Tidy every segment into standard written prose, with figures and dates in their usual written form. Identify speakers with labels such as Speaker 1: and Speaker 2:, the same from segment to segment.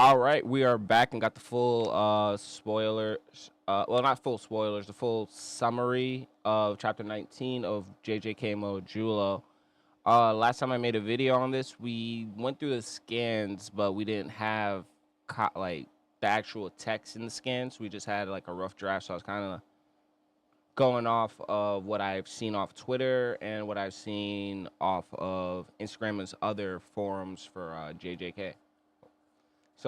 Speaker 1: All right, we are back and got the full spoilers. Well, not full spoilers, the full summary of chapter 19 of JJK MODULO. Last time I made a video on this, we went through the scans, but we didn't have like the actual text in the scans. We just had like a rough draft, so I was kind of going off of what I've seen off Twitter and what I've seen off of Instagram and other forums for JJK.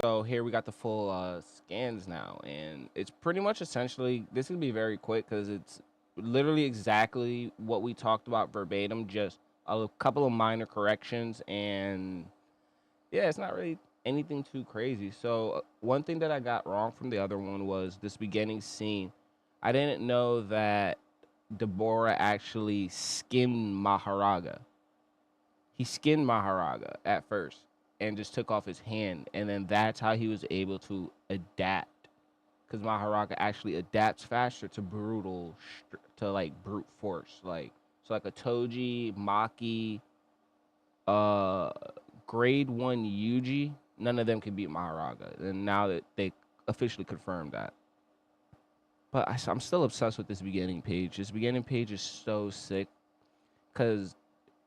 Speaker 1: So here we got the full scans now, and it's pretty much essentially this is gonna be very quick because it's literally exactly what we talked about verbatim, just a couple of minor corrections, and yeah, it's not really anything too crazy. So one thing that I got wrong from the other one was this beginning scene. I didn't know that Deborah actually skinned Maharaga. He skinned Maharaga at first and just took off his hand, and then that's how he was able to adapt. Because Maharaga actually adapts faster to to like brute force, like so like a Toji, Maki, uh, grade one Yuji. None of them can beat Maharaga, and now that they officially confirmed that. But I'm still obsessed with this beginning page. This beginning page is so sick because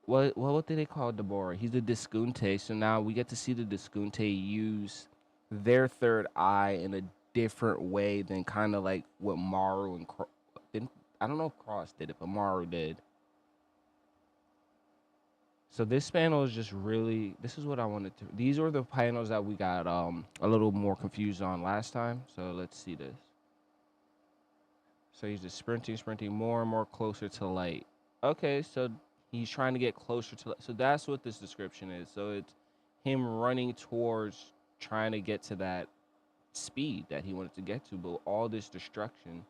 Speaker 1: what did they call Deborah? He's the Discunte, so now we get to see the Discunte use their third eye in a different way than kind of like what Maru and didn't. I don't know if Cross did it, but Maru did. So this panel is just really. This is what I wanted to. These are the panels that we got a little more confused on last time. So let's see this. So he's just sprinting more and more closer to light. Okay, so he's trying to get closer to light. So that's what this description is. So it's him running towards trying to get to that speed that he wanted to get to, but all this destruction.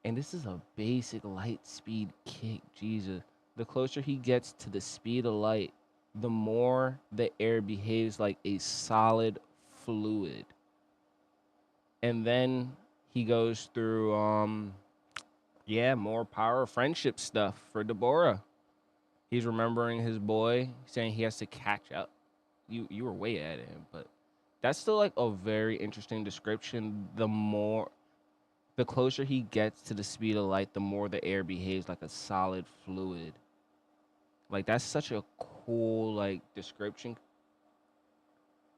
Speaker 1: And this is a basic light speed kick, Jesus. The closer he gets to the speed of light, the more the air behaves like a solid fluid. And then he goes through yeah, more power friendship stuff for Deborah. He's remembering his boy, saying he has to catch up. You were way ahead of him, but that's still like a very interesting description. The closer he gets to the speed of light, the more the air behaves like a solid fluid. Like that's such a cool like description.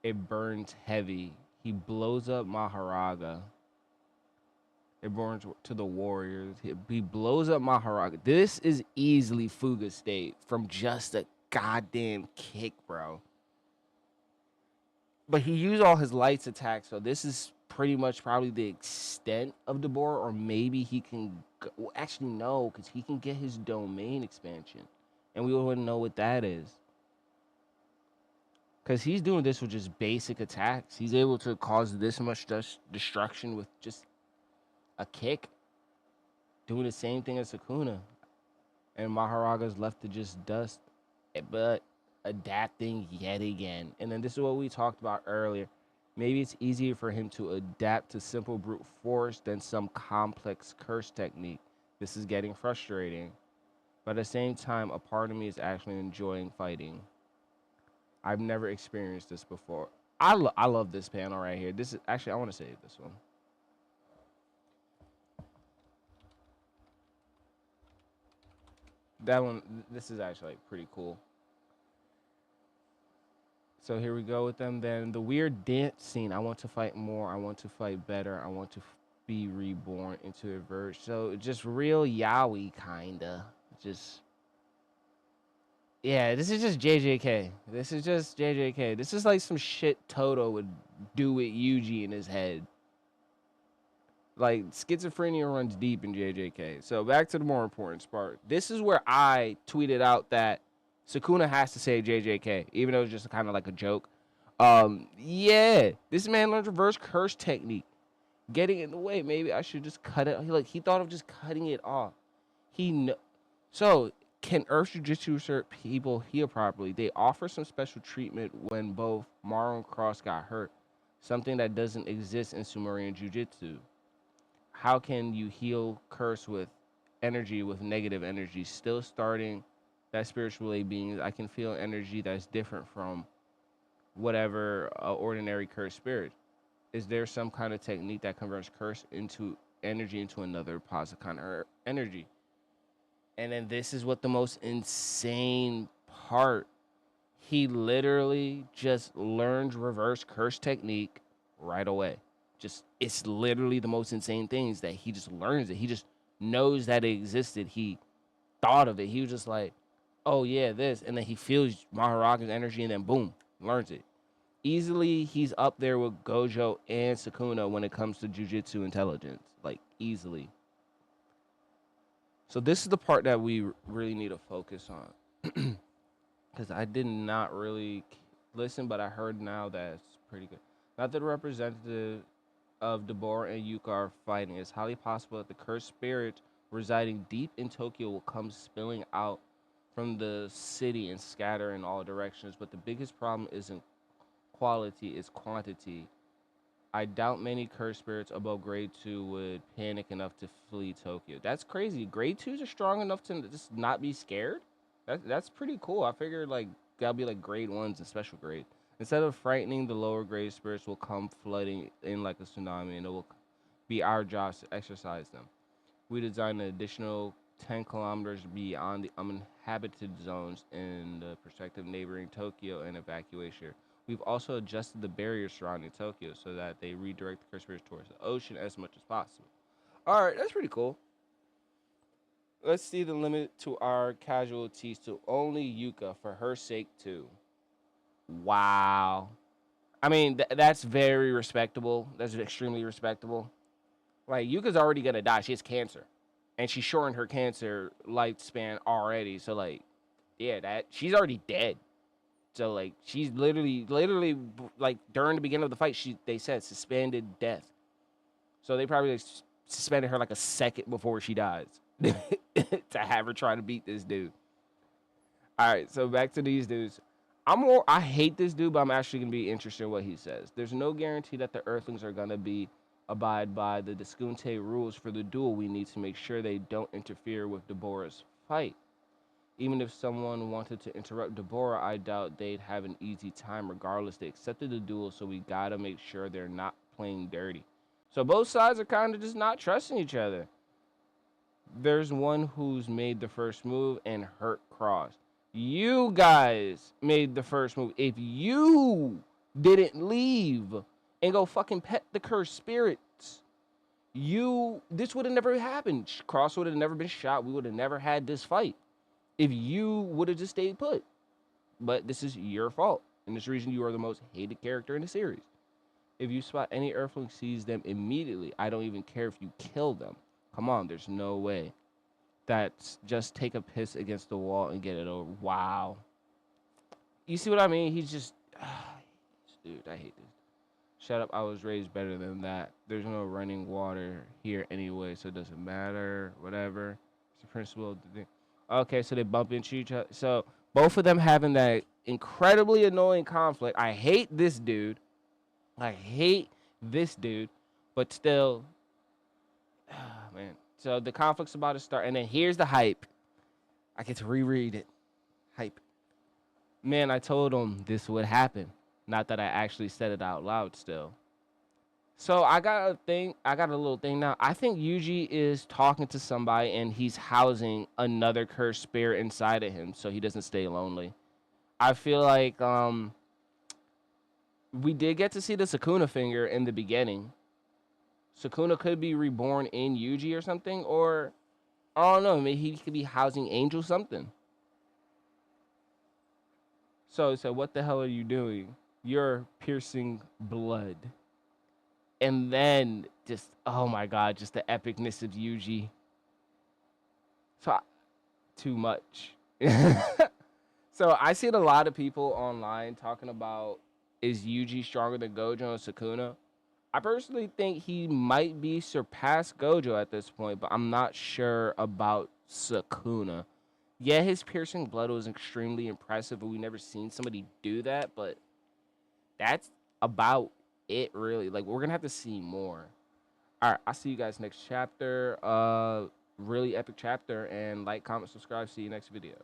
Speaker 1: It burns heavy. He blows up Maharaga. It burns to the Warriors. He blows up Maharaga. This is easily Fuga State from just a goddamn kick, bro. But he used all his lights attacks, so this is pretty much probably the extent of Deborah, or maybe he can. Well, actually, no, because he can get his domain expansion, and we wouldn't know what that is. Because he's doing this with just basic attacks. He's able to cause this much destruction with just a kick, doing the same thing as Sukuna. And Maharaga's left to just dust, but adapting yet again. And then this is what we talked about earlier. Maybe it's easier for him to adapt to simple brute force than some complex curse technique. This is getting frustrating. But at the same time, a part of me is actually enjoying fighting. I've never experienced this before. I love this panel right here. This is actually, I want to save this one. That one, this is actually like pretty cool. So here we go with them. Then the weird dance scene. I want to fight more. I want to fight better. I want to be reborn into a verse. So just real yaoi kinda. Just yeah. This is just JJK. This is just JJK. This is like some shit Toto would do with Yuji in his head. Like schizophrenia runs deep in JJK. So back to the more important part. This is where I tweeted out that Sukuna has to say JJK, even though it's just kind of like a joke. Yeah, this man learned reverse curse technique. Getting in the way, maybe I should just cut it. He thought of just cutting it off. So can Earth Jujitsu cert people heal properly? They offer some special treatment when both Maru and Cross got hurt, something that doesn't exist in Sumerian Jiu-Jitsu. How can you heal curse with energy with negative energy? Still starting that spiritual being. I can feel energy that's different from whatever ordinary cursed spirit. Is there some kind of technique that converts curse into energy into another positive kind of energy? And then this is what the most insane part. He literally just learned reverse curse technique right away. Just it's literally the most insane things that he just learns it. He just knows that it existed. He thought of it. He was just like, oh yeah, this, and then he feels Maharaga's energy, and then boom, learns it. Easily, he's up there with Gojo and Sukuna when it comes to jujitsu intelligence, like easily. So this is the part that we really need to focus on, because I did not really listen, but I heard now that it's pretty good. Not that the representative of Deborah and Yuka are fighting. It's highly possible that the cursed spirit residing deep in Tokyo will come spilling out from the city and scatter in all directions. But the biggest problem isn't quality, it's quantity. I doubt many cursed spirits above grade 2 would panic enough to flee Tokyo. That's crazy. Grade 2s are strong enough to just not be scared? That's pretty cool. I figured like that'll be like grade 1s and special grade. Instead of frightening, the lower grade spirits will come flooding in like a tsunami, and it will be our job to exercise them. We designed an additional 10 kilometers beyond the uninhabited zones in the prospective neighboring Tokyo and evacuation. We've also adjusted the barriers surrounding Tokyo so that they redirect the cursed spirits towards the ocean as much as possible. All right, that's pretty cool. Let's see the limit to our casualties to only Yuka for her sake too. Wow. I mean, that's very respectable. That's extremely respectable. Like, Yuka's already gonna die. She has cancer, and she's shortened her cancer lifespan already. So, like, yeah, that she's already dead. So, like, she's literally, like, during the beginning of the fight, they said suspended death. So they probably suspended her like a second before she dies to have her try to beat this dude. All right, so back to these dudes. I hate this dude, but I'm actually gonna be interested in what he says. There's no guarantee that the Earthlings are gonna abide by the Discunte rules for the duel. We need to make sure they don't interfere with Deborah's fight. Even if someone wanted to interrupt Deborah, I doubt they'd have an easy time. Regardless, they accepted the duel, so we gotta make sure they're not playing dirty. So both sides are kind of just not trusting each other. There's one who's made the first move and hurt Cross. You guys made the first move. If you didn't leave and go fucking pet the cursed spirits, this would have never happened. Cross would have never been shot. We would have never had this fight if you would have just stayed put. But this is your fault, and this reason you are the most hated character in the series. If you spot any Earthling, seize them immediately. I don't even care if you kill them. Come on, there's no way. That's just take a piss against the wall and get it over. Wow. You see what I mean? He's just... dude, I hate this. Shut up, I was raised better than that. There's no running water here anyway, so it doesn't matter. Whatever. It's the principle of the thing. Okay, so they bump into each other. So both of them having that incredibly annoying conflict. I hate this dude. But still... man. So the conflict's about to start, and then here's the hype. I get to reread it. Hype. Man, I told him this would happen. Not that I actually said it out loud still. So I got a little thing now. I think Yuji is talking to somebody, and he's housing another cursed spirit inside of him so he doesn't stay lonely. I feel like we did get to see the Sukuna finger in the beginning. Sukuna could be reborn in Yuji or something, or I don't know, maybe he could be housing Angel something. So what the hell are you doing? You're piercing blood. And then just, oh my god, just the epicness of Yuji. So, too much. So I seen a lot of people online talking about, is Yuji stronger than Gojo and Sukuna? I personally think he might be surpassed Gojo at this point, but I'm not sure about Sukuna. Yeah, his piercing blood was extremely impressive, and we never seen somebody do that, but that's about it, really. Like, we're gonna have to see more. All right, I'll see you guys next chapter. Really epic chapter, and like, comment, subscribe. See you next video.